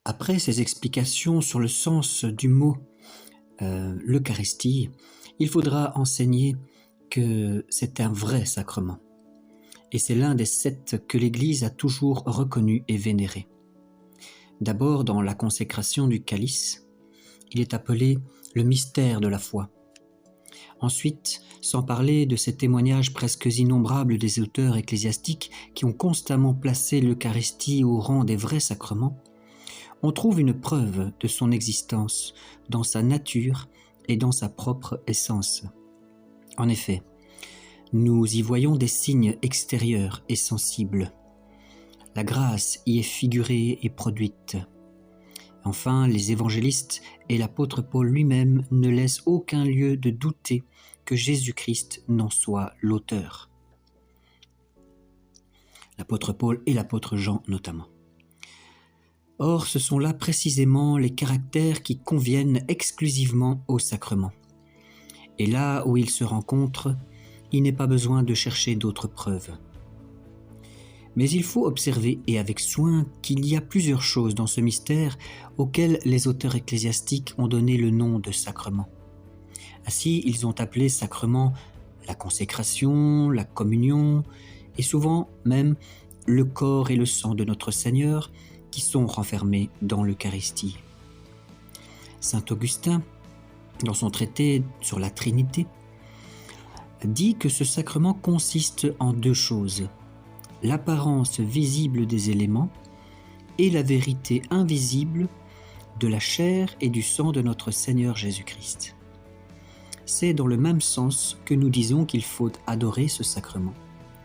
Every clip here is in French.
Après ces explications sur le sens du mot l'Eucharistie, il faudra enseigner que c'est un vrai sacrement. Et c'est l'un des 7 que l'Église a toujours reconnu et vénéré. D'abord, dans la consécration du calice, il est appelé le mystère de la foi. Ensuite, sans parler de ces témoignages presque innombrables des auteurs ecclésiastiques qui ont constamment placé l'Eucharistie au rang des vrais sacrements, on trouve une preuve de son existence dans sa nature et dans sa propre essence. En effet, nous y voyons des signes extérieurs et sensibles. La grâce y est figurée et produite. Enfin, les évangélistes et l'apôtre Paul lui-même ne laissent aucun lieu de douter que Jésus-Christ n'en soit l'auteur. L'apôtre Paul et l'apôtre Jean notamment. Or, ce sont là précisément les caractères qui conviennent exclusivement au sacrement. Et là où ils se rencontrent, il n'est pas besoin de chercher d'autres preuves. Mais il faut observer, et avec soin, qu'il y a plusieurs choses dans ce mystère auxquelles les auteurs ecclésiastiques ont donné le nom de sacrement. Ainsi, ils ont appelé sacrement la consécration, la communion, et souvent même le corps et le sang de notre Seigneur, qui sont renfermés dans l'Eucharistie. Saint Augustin, dans son traité sur la Trinité, dit que ce sacrement consiste en 2 choses, l'apparence visible des éléments et la vérité invisible de la chair et du sang de notre Seigneur Jésus-Christ. C'est dans le même sens que nous disons qu'il faut adorer ce sacrement,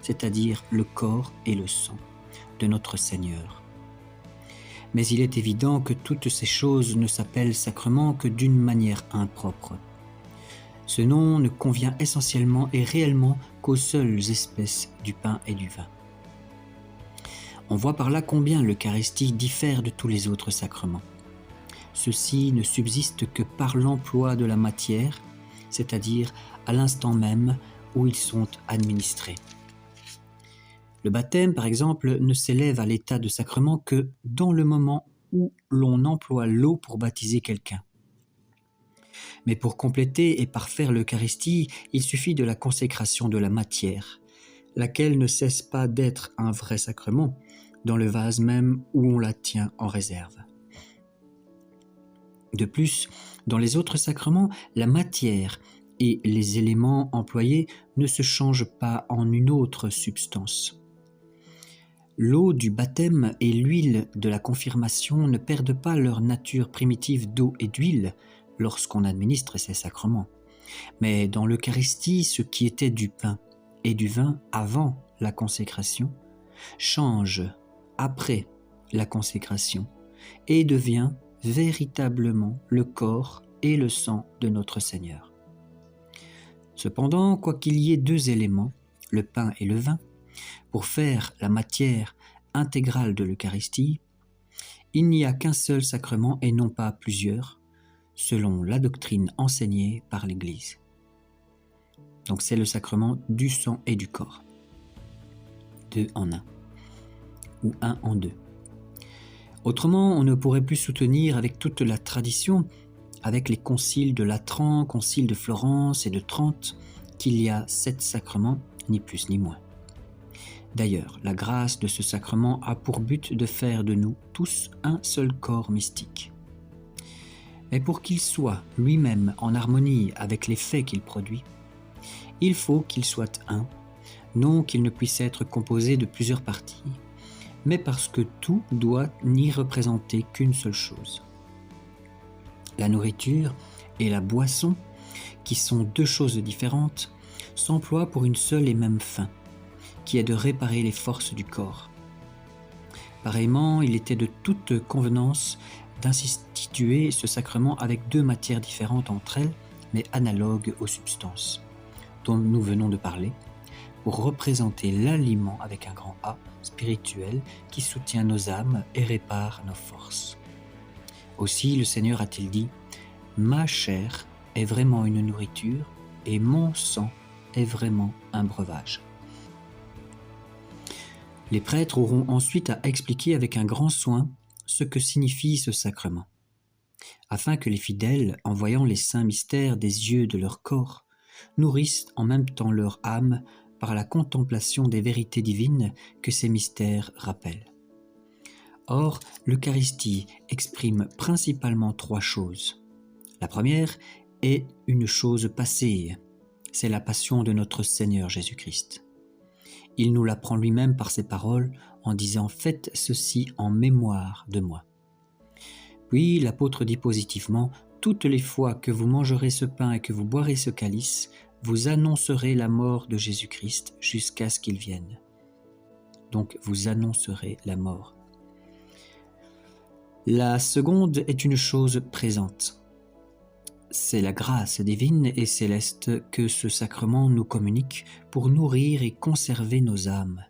c'est-à-dire le corps et le sang de notre Seigneur. Mais il est évident que toutes ces choses ne s'appellent sacrement que d'une manière impropre. Ce nom ne convient essentiellement et réellement qu'aux seules espèces du pain et du vin. On voit par là combien l'Eucharistie diffère de tous les autres sacrements. Ceux-ci ne subsistent que par l'emploi de la matière, c'est-à-dire à l'instant même où ils sont administrés. Le baptême, par exemple, ne s'élève à l'état de sacrement que dans le moment où l'on emploie l'eau pour baptiser quelqu'un. Mais pour compléter et parfaire l'Eucharistie, il suffit de la consécration de la matière, laquelle ne cesse pas d'être un vrai sacrement, dans le vase même où on la tient en réserve. De plus, dans les autres sacrements, la matière et les éléments employés ne se changent pas en une autre substance. L'eau du baptême et l'huile de la confirmation ne perdent pas leur nature primitive d'eau et d'huile lorsqu'on administre ces sacrements. Mais dans l'Eucharistie, ce qui était du pain et du vin avant la consécration change après la consécration et devient véritablement le corps et le sang de notre Seigneur. Cependant, quoiqu'il y ait 2 éléments, le pain et le vin, pour faire la matière intégrale de l'Eucharistie, il n'y a qu'un seul sacrement et non pas plusieurs, selon la doctrine enseignée par l'Église. Donc c'est le sacrement du sang et du corps. 2 en 1, ou 1 en 2. Autrement, on ne pourrait plus soutenir avec toute la tradition, avec les conciles de Latran, concile de Florence et de Trente, qu'il y a 7 sacrements, ni plus ni moins. D'ailleurs, la grâce de ce sacrement a pour but de faire de nous tous un seul corps mystique. Mais pour qu'il soit lui-même en harmonie avec les faits qu'il produit, il faut qu'il soit un, non qu'il ne puisse être composé de plusieurs parties, mais parce que tout doit n'y représenter qu'une seule chose. La nourriture et la boisson, qui sont 2 choses différentes, s'emploient pour une seule et même fin, qui est de réparer les forces du corps. Pareillement, il était de toute convenance d'instituer ce sacrement avec 2 matières différentes entre elles, mais analogues aux substances, dont nous venons de parler, pour représenter l'aliment avec un grand A spirituel qui soutient nos âmes et répare nos forces. Aussi, le Seigneur a-t-il dit « Ma chair est vraiment une nourriture et mon sang est vraiment un breuvage. » Les prêtres auront ensuite à expliquer avec un grand soin ce que signifie ce sacrement, afin que les fidèles, en voyant les saints mystères des yeux de leur corps, nourrissent en même temps leur âme par la contemplation des vérités divines que ces mystères rappellent. Or, l'Eucharistie exprime principalement trois choses. La première est une chose passée, c'est la passion de notre Seigneur Jésus-Christ. Il nous l'apprend lui-même par ses paroles en disant « Faites ceci en mémoire de moi ». Puis l'apôtre dit positivement « Toutes les fois que vous mangerez ce pain et que vous boirez ce calice, vous annoncerez la mort de Jésus-Christ jusqu'à ce qu'il vienne. » Donc vous annoncerez la mort. La seconde est une chose présente. C'est la grâce divine et céleste que ce sacrement nous communique pour nourrir et conserver nos âmes.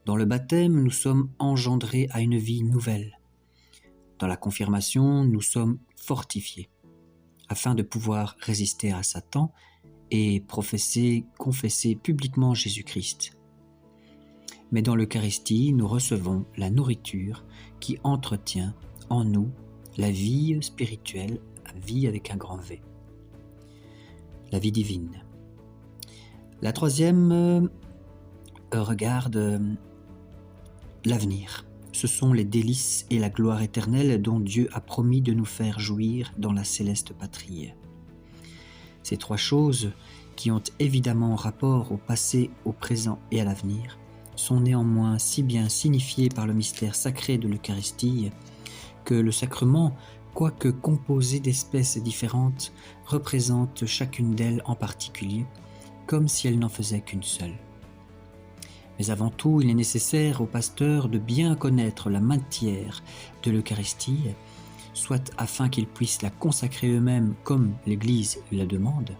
Dans le baptême, nous sommes engendrés à une vie nouvelle. Dans la confirmation, nous sommes fortifiés, afin de pouvoir résister à Satan et confesser publiquement Jésus-Christ. Mais dans l'Eucharistie, nous recevons la nourriture qui entretient en nous la vie spirituelle, la vie avec un grand V, la vie divine. La troisième regarde l'avenir. Ce sont les délices et la gloire éternelle dont Dieu a promis de nous faire jouir dans la céleste patrie. Ces trois choses, qui ont évidemment rapport au passé, au présent et à l'avenir, sont néanmoins si bien signifiées par le mystère sacré de l'Eucharistie que le sacrement, quoique composé d'espèces différentes, représente chacune d'elles en particulier, comme si elle n'en faisait qu'une seule. Mais avant tout, il est nécessaire aux pasteurs de bien connaître la matière de l'Eucharistie, soit afin qu'ils puissent la consacrer eux-mêmes comme l'Église la demande,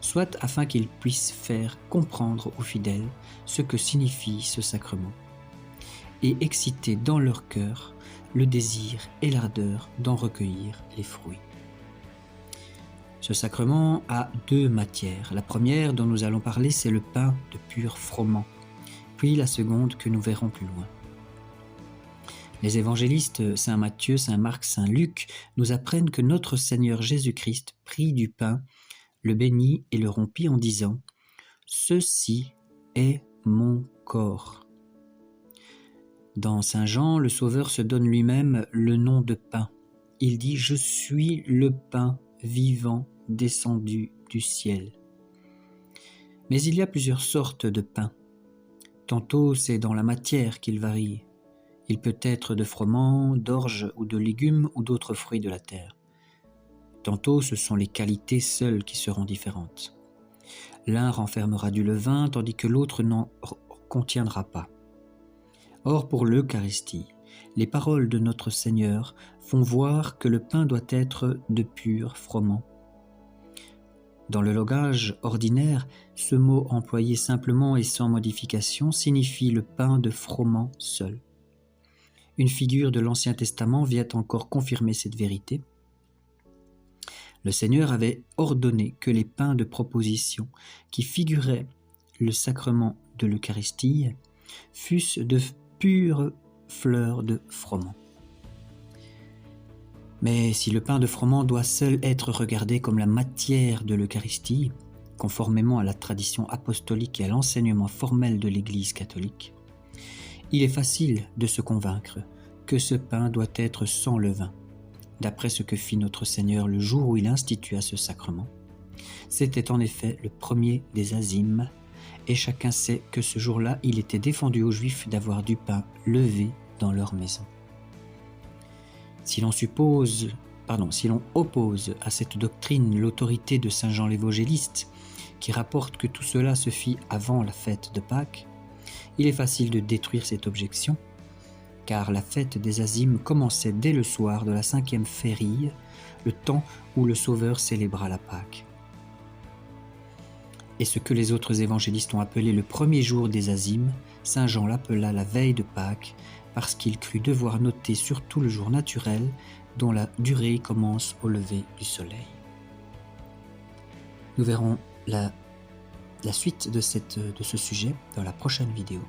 soit afin qu'ils puissent faire comprendre aux fidèles ce que signifie ce sacrement, et exciter dans leur cœur le désir et l'ardeur d'en recueillir les fruits. Ce sacrement a deux matières. La première dont nous allons parler, c'est le pain de pur froment, puis la seconde que nous verrons plus loin. Les évangélistes Saint Matthieu, Saint Marc, Saint Luc nous apprennent que notre Seigneur Jésus-Christ prit du pain, le bénit et le rompit en disant « Ceci est mon corps ». Dans Saint Jean, le Sauveur se donne lui-même le nom de pain. Il dit « Je suis le pain vivant descendu du ciel ». Mais il y a plusieurs sortes de pain. Tantôt c'est dans la matière qu'il varie. Il peut être de froment, d'orge ou de légumes ou d'autres fruits de la terre. Tantôt ce sont les qualités seules qui seront différentes. L'un renfermera du levain tandis que l'autre n'en contiendra pas. Or pour l'Eucharistie, les paroles de notre Seigneur font voir que le pain doit être de pur froment. Dans le langage ordinaire, ce mot employé simplement et sans modification signifie le pain de froment seul. Une figure de l'Ancien Testament vient encore confirmer cette vérité. Le Seigneur avait ordonné que les pains de proposition qui figuraient le sacrement de l'Eucharistie fussent de pures fleurs de froment. Mais si le pain de froment doit seul être regardé comme la matière de l'Eucharistie, conformément à la tradition apostolique et à l'enseignement formel de l'Église catholique, il est facile de se convaincre que ce pain doit être sans levain, d'après ce que fit notre Seigneur le jour où il institua ce sacrement. C'était en effet le premier des azymes, et chacun sait que ce jour-là, il était défendu aux Juifs d'avoir du pain levé dans leur maison. Si l'on oppose à cette doctrine l'autorité de saint Jean l'Évangéliste, qui rapporte que tout cela se fit avant la fête de Pâques, il est facile de détruire cette objection, car la fête des azymes commençait dès le soir de la 5e férille, le temps où le Sauveur célébra la Pâque. Et ce que les autres évangélistes ont appelé le premier jour des azymes, saint Jean l'appela la veille de Pâques, parce qu'il crut devoir noter surtout le jour naturel dont la durée commence au lever du soleil. Nous verrons la suite de ce sujet dans la prochaine vidéo.